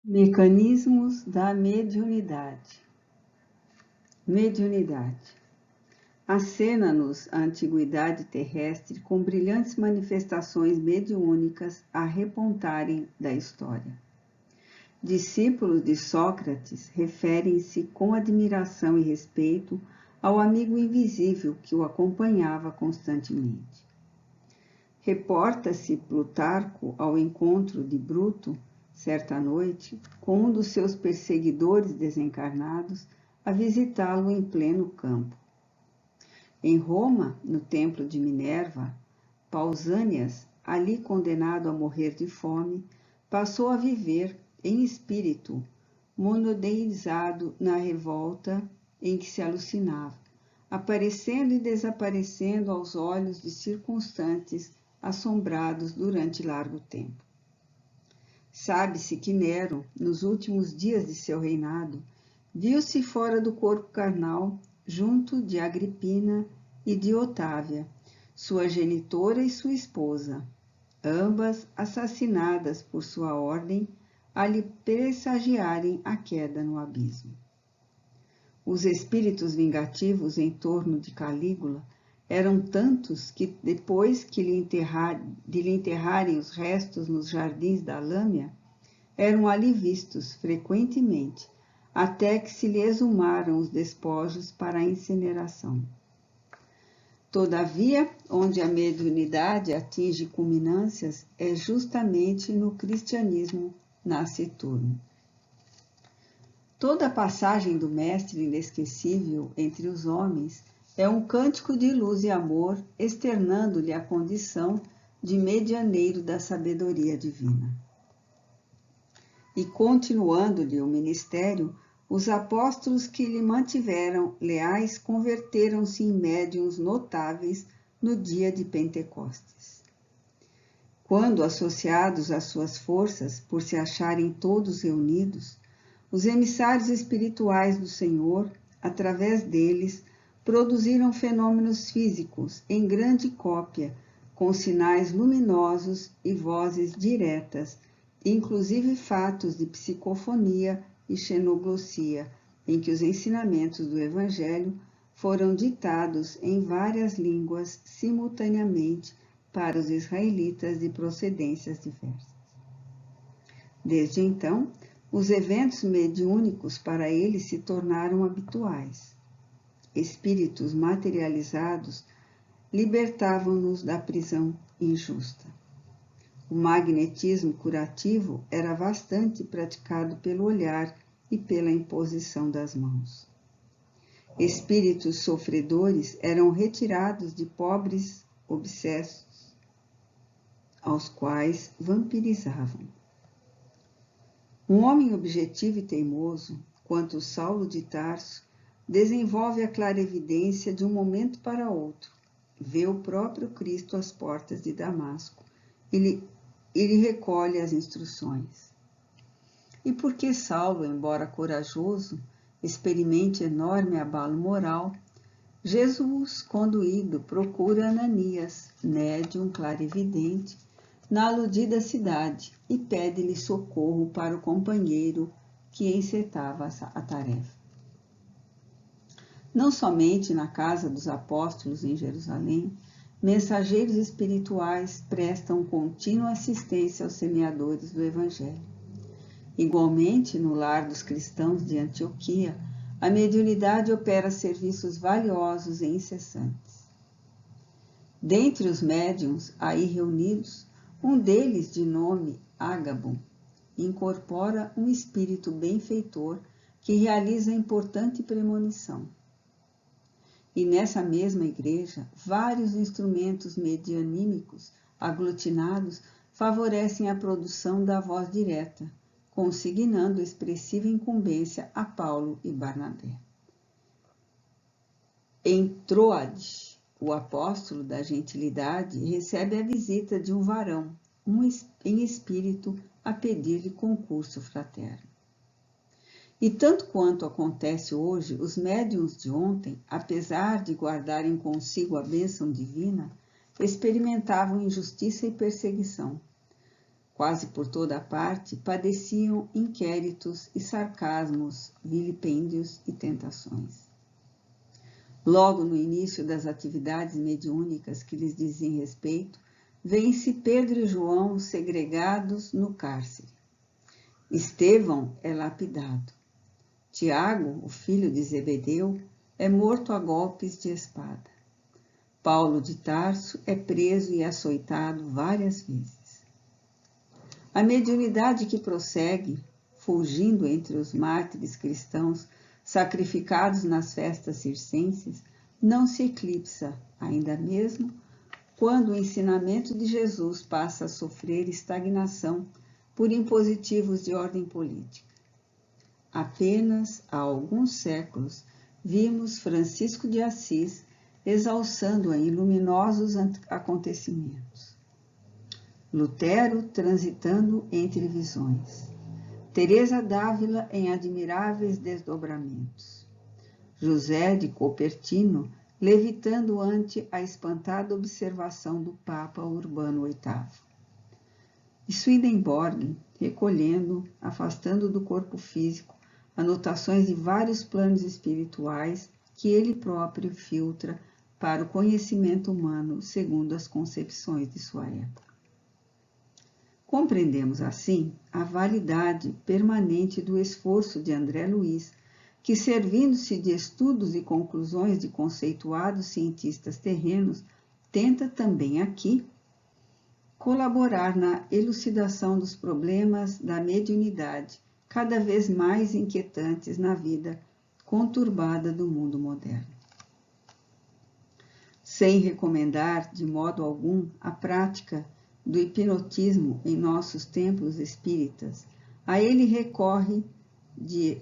Mecanismos da mediunidade. Mediunidade. Acena-nos a antiguidade terrestre com brilhantes manifestações mediúnicas a repontarem da história. Discípulos de Sócrates referem-se com admiração e respeito ao amigo invisível que o acompanhava constantemente. Reporta-se Plutarco ao encontro de Bruto, certa noite, com um dos seus perseguidores desencarnados, a visitá-lo em pleno campo. Em Roma, no templo de Minerva, Pausânias, ali condenado a morrer de fome, passou a viver em espírito, monodeizado na revolta em que se alucinava, aparecendo e desaparecendo aos olhos de circunstantes assombrados durante largo tempo. Sabe-se que Nero, nos últimos dias de seu reinado, viu-se fora do corpo carnal, junto de Agripina e de Otávia, sua genitora e sua esposa, ambas assassinadas por sua ordem, a lhe pressagiarem a queda no abismo. Os espíritos vingativos em torno de Calígula eram tantos que, depois de lhe enterrarem os restos nos jardins da Lâmia, eram ali vistos frequentemente, até que se lhe exumaram os despojos para a incineração. Todavia, onde a mediunidade atinge culminâncias é justamente no cristianismo nasciturno. Toda a passagem do Mestre inesquecível entre os homens é um cântico de luz e amor, externando-lhe a condição de medianeiro da sabedoria divina. E continuando-lhe o ministério, os apóstolos que lhe mantiveram leais converteram-se em médiuns notáveis no dia de Pentecostes. Quando, associados às suas forças, por se acharem todos reunidos, os emissários espirituais do Senhor, através deles, produziram fenômenos físicos em grande cópia, com sinais luminosos e vozes diretas, inclusive fatos de psicofonia e xenoglossia, em que os ensinamentos do Evangelho foram ditados em várias línguas simultaneamente para os israelitas de procedências diversas. Desde então, os eventos mediúnicos para eles se tornaram habituais. Espíritos materializados libertavam-nos da prisão injusta. O magnetismo curativo era bastante praticado pelo olhar e pela imposição das mãos. Espíritos sofredores eram retirados de pobres obsessos, aos quais vampirizavam. Um homem objetivo e teimoso, quanto Saulo de Tarso, desenvolve a clarevidência de um momento para outro, vê o próprio Cristo às portas de Damasco e lhe recolhe as instruções. E porque Saulo, embora corajoso, experimente enorme abalo moral, Jesus, conduído, procura Ananias, médium clarividente, na aludida cidade e pede-lhe socorro para o companheiro que encetava a tarefa. Não somente na casa dos apóstolos em Jerusalém, mensageiros espirituais prestam contínua assistência aos semeadores do Evangelho. Igualmente, no lar dos cristãos de Antioquia, a mediunidade opera serviços valiosos e incessantes. Dentre os médiuns aí reunidos, um deles, de nome Ágabo, incorpora um espírito benfeitor que realiza importante premonição. E nessa mesma igreja, vários instrumentos medianímicos aglutinados favorecem a produção da voz direta, consignando expressiva incumbência a Paulo e Barnabé. Em Troade, o apóstolo da gentilidade recebe a visita de um varão, em espírito, a pedir-lhe concurso fraterno. E tanto quanto acontece hoje, os médiuns de ontem, apesar de guardarem consigo a bênção divina, experimentavam injustiça e perseguição. quase por toda parte, padeciam inquéritos e sarcasmos, vilipêndios e tentações. Logo no início das atividades mediúnicas que lhes dizem respeito, vêem-se Pedro e João segregados no cárcere. Estevão é lapidado. Tiago, o filho de Zebedeu, é morto a golpes de espada. Paulo de Tarso é preso e açoitado várias vezes. A mediunidade que prossegue, fulgindo entre os mártires cristãos sacrificados nas festas circenses, não se eclipsa, ainda mesmo quando o ensinamento de Jesus passa a sofrer estagnação por impositivos de ordem política. Apenas há alguns séculos vimos Francisco de Assis exalçando-a em luminosos acontecimentos. Lutero transitando entre visões. Teresa d'Ávila em admiráveis desdobramentos. José de Copertino levitando ante a espantada observação do Papa Urbano VIII. E Swedenborg recolhendo, afastando do corpo físico, anotações de vários planos espirituais que ele próprio filtra para o conhecimento humano segundo as concepções de sua época. Compreendemos, assim, a validade permanente do esforço de André Luiz, que, servindo-se de estudos e conclusões de conceituados cientistas terrenos, tenta também aqui colaborar na elucidação dos problemas da mediunidade, cada vez mais inquietantes na vida conturbada do mundo moderno. Sem recomendar de modo algum a prática do hipnotismo em nossos templos espíritas, a ele recorre de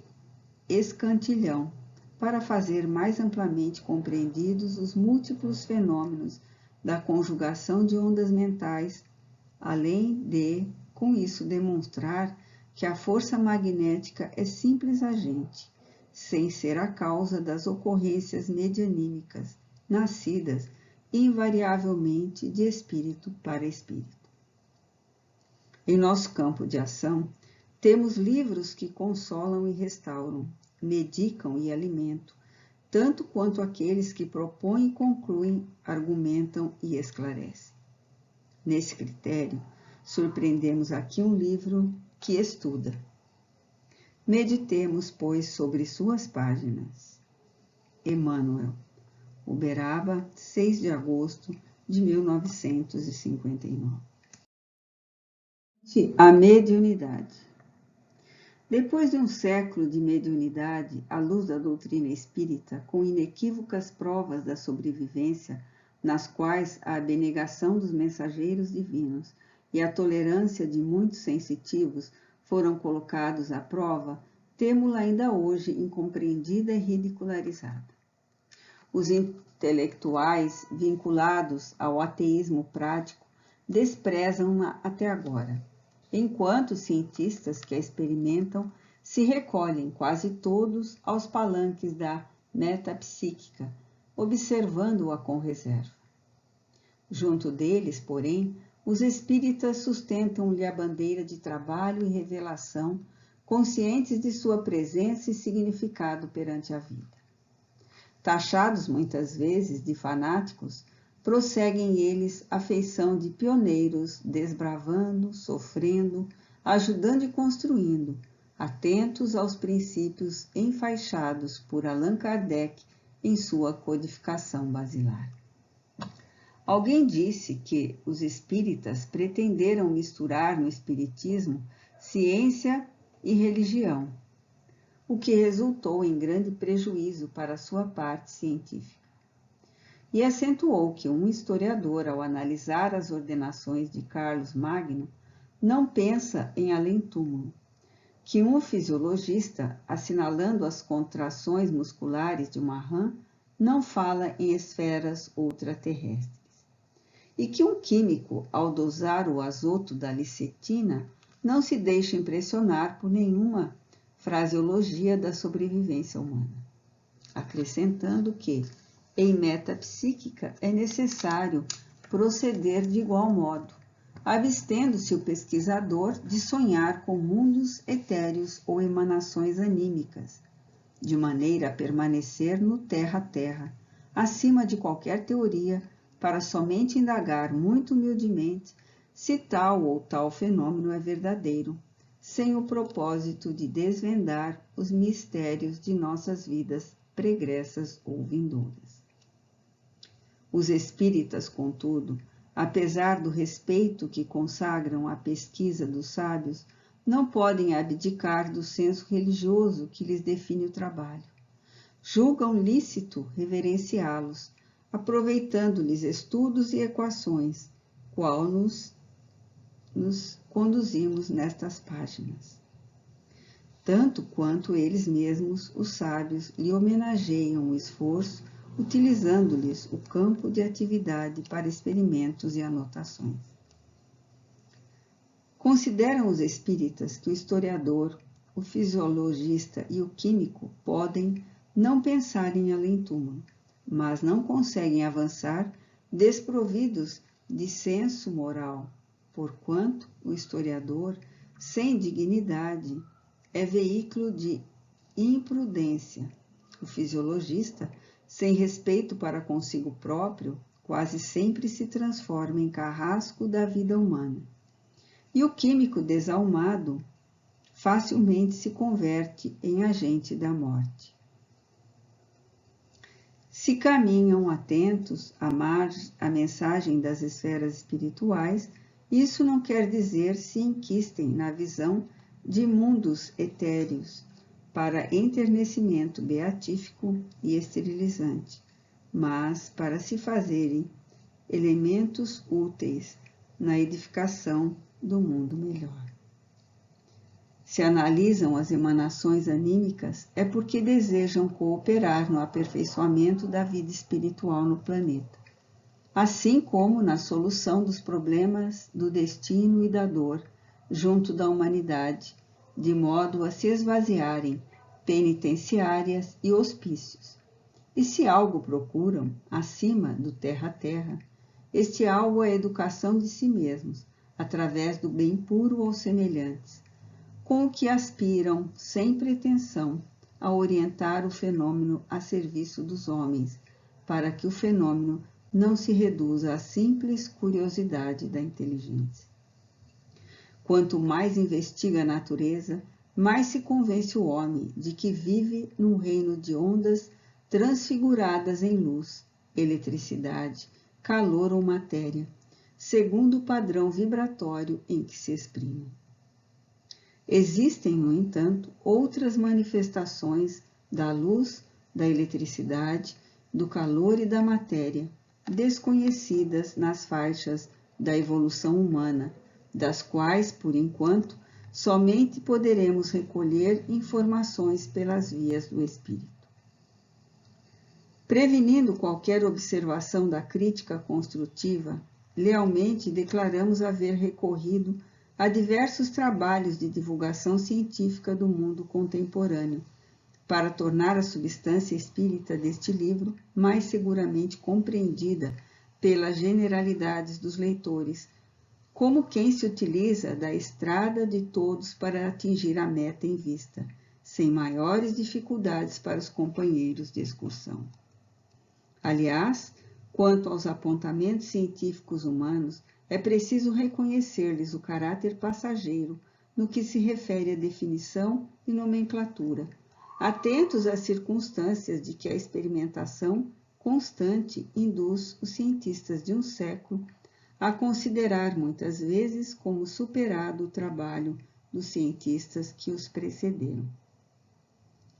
escantilhão para fazer mais amplamente compreendidos os múltiplos fenômenos da conjugação de ondas mentais, além de, com isso, demonstrar que a força magnética é simples agente, sem ser a causa das ocorrências medianímicas, nascidas invariavelmente de espírito para espírito. Em nosso campo de ação, temos livros que consolam e restauram, medicam e alimentam, tanto quanto aqueles que propõem e concluem, argumentam e esclarecem. Nesse critério, surpreendemos aqui um livro que estuda. Meditemos, pois, sobre suas páginas. Emmanuel, Uberaba, 6 de agosto de 1959. A mediunidade. Depois de um século de mediunidade, à luz da doutrina espírita, com inequívocas provas da sobrevivência, nas quais a abnegação dos mensageiros divinos e a tolerância de muitos sensitivos foram colocados à prova, temo-la ainda hoje incompreendida e ridicularizada. Os intelectuais vinculados ao ateísmo prático desprezam-na até agora, enquanto os cientistas que a experimentam se recolhem quase todos aos palanques da metapsíquica, observando-a com reserva. Junto deles, porém, os espíritas sustentam-lhe a bandeira de trabalho e revelação, conscientes de sua presença e significado perante a vida. Taxados muitas vezes de fanáticos, prosseguem eles a feição de pioneiros, desbravando, sofrendo, ajudando e construindo, atentos aos princípios enfaixados por Allan Kardec em sua codificação basilar. Alguém disse que os espíritas pretenderam misturar no espiritismo ciência e religião, o que resultou em grande prejuízo para a sua parte científica. E acentuou que um historiador, ao analisar as ordenações de Carlos Magno, não pensa em além-túmulo, que um fisiologista, assinalando as contrações musculares de uma rã, não fala em esferas ultraterrestres, e que um químico, ao dosar o azoto da licetina, não se deixa impressionar por nenhuma fraseologia da sobrevivência humana, acrescentando que, em metapsíquica, é necessário proceder de igual modo, abstendo-se o pesquisador de sonhar com mundos etéreos ou emanações anímicas, de maneira a permanecer no terra-terra, acima de qualquer teoria, para somente indagar muito humildemente se tal ou tal fenômeno é verdadeiro, sem o propósito de desvendar os mistérios de nossas vidas pregressas ou vindouras. Os espíritas, contudo, apesar do respeito que consagram à pesquisa dos sábios, não podem abdicar do senso religioso que lhes define o trabalho. Julgam lícito reverenciá-los, aproveitando-lhes estudos e equações, qual nos conduzimos nestas páginas. Tanto quanto eles mesmos, os sábios, lhe homenageiam o esforço, utilizando-lhes o campo de atividade para experimentos e anotações. Consideram os espíritas que o historiador, o fisiologista e o químico podem não pensar em além-túmulo, mas não conseguem avançar desprovidos de senso moral, porquanto o historiador, sem dignidade, é veículo de imprudência. O fisiologista, sem respeito para consigo próprio, quase sempre se transforma em carrasco da vida humana. E o químico desalmado facilmente se converte em agente da morte. Se caminham atentos à mensagem das esferas espirituais, isso não quer dizer se enquistem na visão de mundos etéreos para enternecimento beatífico e esterilizante, mas para se fazerem elementos úteis na edificação do mundo melhor. Se analisam as emanações anímicas, é porque desejam cooperar no aperfeiçoamento da vida espiritual no planeta, assim como na solução dos problemas do destino e da dor junto da humanidade, de modo a se esvaziarem penitenciárias e hospícios. E se algo procuram, acima do terra-terra, este algo é a educação de si mesmos, através do bem puro aos semelhantes, com o que aspiram, sem pretensão, a orientar o fenômeno a serviço dos homens, para que o fenômeno não se reduza à simples curiosidade da inteligência. Quanto mais investiga a natureza, mais se convence o homem de que vive num reino de ondas transfiguradas em luz, eletricidade, calor ou matéria, segundo o padrão vibratório em que se exprime. Existem, no entanto, outras manifestações da luz, da eletricidade, do calor e da matéria, desconhecidas nas faixas da evolução humana, das quais, por enquanto, somente poderemos recolher informações pelas vias do espírito. Prevenindo qualquer observação da crítica construtiva, lealmente declaramos haver recorrido a diversos trabalhos de divulgação científica do mundo contemporâneo, para tornar a substância espírita deste livro mais seguramente compreendida pelas generalidades dos leitores, como quem se utiliza da estrada de todos para atingir a meta em vista, sem maiores dificuldades para os companheiros de excursão. Aliás, quanto aos apontamentos científicos humanos, é preciso reconhecer-lhes o caráter passageiro no que se refere à definição e nomenclatura, atentos às circunstâncias de que a experimentação constante induz os cientistas de um século a considerar muitas vezes como superado o trabalho dos cientistas que os precederam.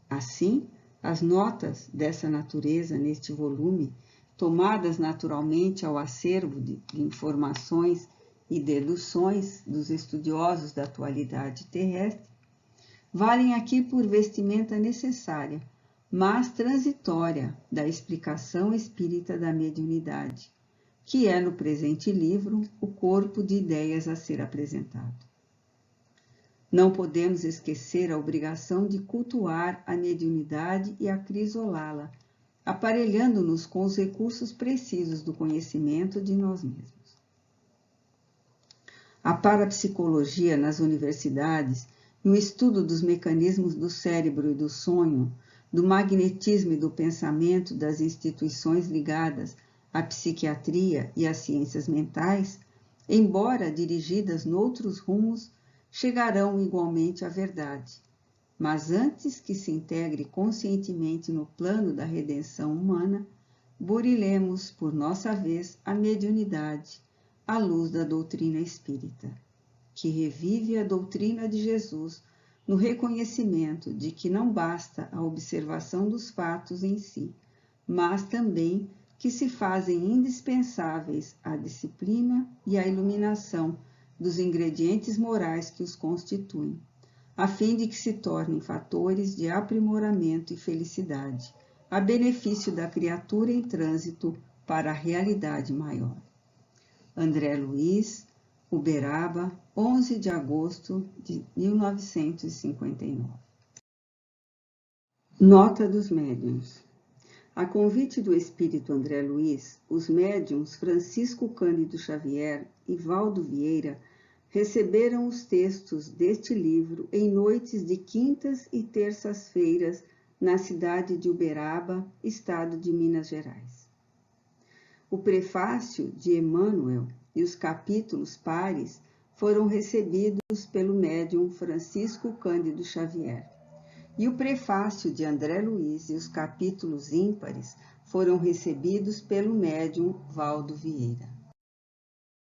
Assim, as notas dessa natureza neste volume, tomadas naturalmente ao acervo de informações e deduções dos estudiosos da atualidade terrestre, valem aqui por vestimenta necessária, mas transitória, da explicação espírita da mediunidade, que é no presente livro o corpo de ideias a ser apresentado. Não podemos esquecer a obrigação de cultuar a mediunidade e acrisolá-la, aparelhando-nos com os recursos precisos do conhecimento de nós mesmos. A parapsicologia nas universidades e o estudo dos mecanismos do cérebro e do sonho, do magnetismo e do pensamento das instituições ligadas à psiquiatria e às ciências mentais, embora dirigidas noutros rumos, chegarão igualmente à verdade. Mas antes que se integre conscientemente no plano da redenção humana, burilemos por nossa vez a mediunidade, à luz da doutrina espírita, que revive a doutrina de Jesus no reconhecimento de que não basta a observação dos fatos em si, mas também que se fazem indispensáveis a disciplina e a iluminação dos ingredientes morais que os constituem, a fim de que se tornem fatores de aprimoramento e felicidade, a benefício da criatura em trânsito para a realidade maior. André Luiz, Uberaba, 11 de agosto de 1959. Nota dos médiuns. A convite do espírito André Luiz, os médiuns Francisco Cândido Xavier e Valdo Vieira receberam os textos deste livro em noites de quintas e terças-feiras na cidade de Uberaba, estado de Minas Gerais. O prefácio de Emmanuel e os capítulos pares foram recebidos pelo médium Francisco Cândido Xavier, e o prefácio de André Luiz e os capítulos ímpares foram recebidos pelo médium Valdo Vieira.